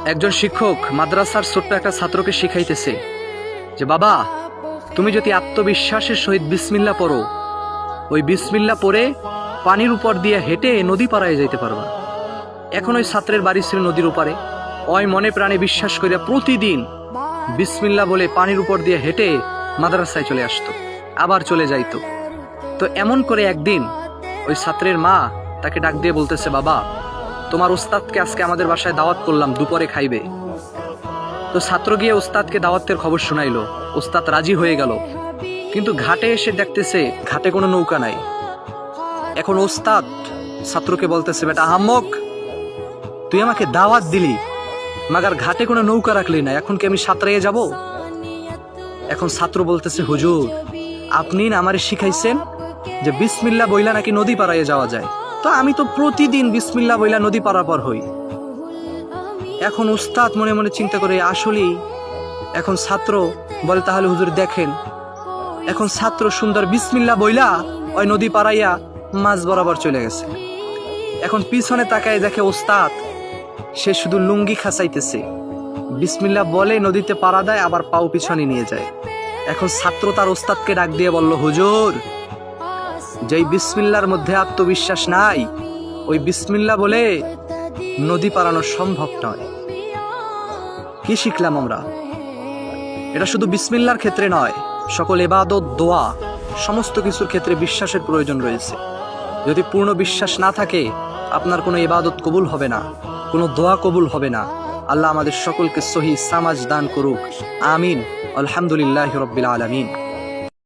একজন শিক্ষক মাদ্রাসার ছোট্ট একটা ছাত্রকে শিখাইতেছে যে বাবা, তুমি যদি আত্মবিশ্বাসের সহিত বিসমিল্লাহ পড়ো, ওই বিসমিল্লাহ পড়ে পানির উপর দিয়ে হেঁটে নদী পাড়ায় যাইতে পারবা। এখন ওই ছাত্রের বাড়ি ছিল নদীর উপরে। ওই মনে প্রাণে বিশ্বাস করিয়া প্রতিদিন বিসমিল্লাহ বলে পানির উপর দিয়ে হেঁটে মাদ্রাসায় চলে আসতো, আবার চলে যাইতো। তো এমন করে একদিন ওই ছাত্রের মা তাকে ডাক দিয়ে বলতেছে, বাবা, তোমার ওস্তাদকে আজকে আমাদের বাসায় দাওয়াত করলাম, দুপুরে খাইবে। তো ছাত্র গিয়ে ওস্তাদকে দাওয়াতের খবর শোনাইলো। ওস্তাদ রাজি হয়ে গেল, কিন্তু ঘাটে এসে দেখতেছে ঘাটে কোনো নৌকা নাই। এখন ওস্তাদ ছাত্রকে বলতেছে, বেটা আহাম্মক, তুই আমাকে দাওয়াত দিলি, মাগার ঘাটে কোনো নৌকা রাখলি না, এখন কি আমি সাঁতরাইয়ে যাব? এখন ছাত্র বলতেছে, হুজুর, আপনি না আমারে শিখাইছেন যে বিসমিল্লাহ বইলা নাকি নদী পাড়াইয়ে যাওয়া যায়, তো আমি তো প্রতিদিন বিসমিল্লাহ বইলা নদী পারাপার হই। এখন উস্তাদ মনে মনে চিন্তা করে, আসলেই। এখন ছাত্র বলে, তাহলে হুজুর দেখেন। এখন ছাত্র সুন্দর বিসমিল্লাহ বইলা ওই নদী পাড়াইয়া মাছ বরাবর চলে গেছে। এখন পিছনে তাকায় দেখে ওস্তাদ সে শুধু লুঙ্গি খাসাইতেছে, বিসমিল্লাহ বলে নদীতে পাড়া দেয়, আবার পাও পিছনে নিয়ে যায়। এখন ছাত্র তার ওস্তাদকে ডাক দিয়ে বলল, হুজুর, যেই বিসমিল্লার মধ্যে আত্মবিশ্বাস নাই, ওই বিসমিল্লাহ বলে নদী পারানো সম্ভব নয়। কি শিখলাম আমরা? এটা শুধু বিসমিল্লার ক্ষেত্রে নয়, সকল ইবাদত, দোয়া, সমস্ত কিছুর ক্ষেত্রে বিশ্বাসের প্রয়োজন রয়েছে। যদি পূর্ণ বিশ্বাস না থাকে, আপনার কোনো ইবাদত কবুল হবে না, কোনো দোয়া কবুল হবে না। আল্লাহ আমাদের সকলকে সহি সামাজ দান করুক। আমিন। আলহামদুলিল্লাহি রাব্বিল আলামিন।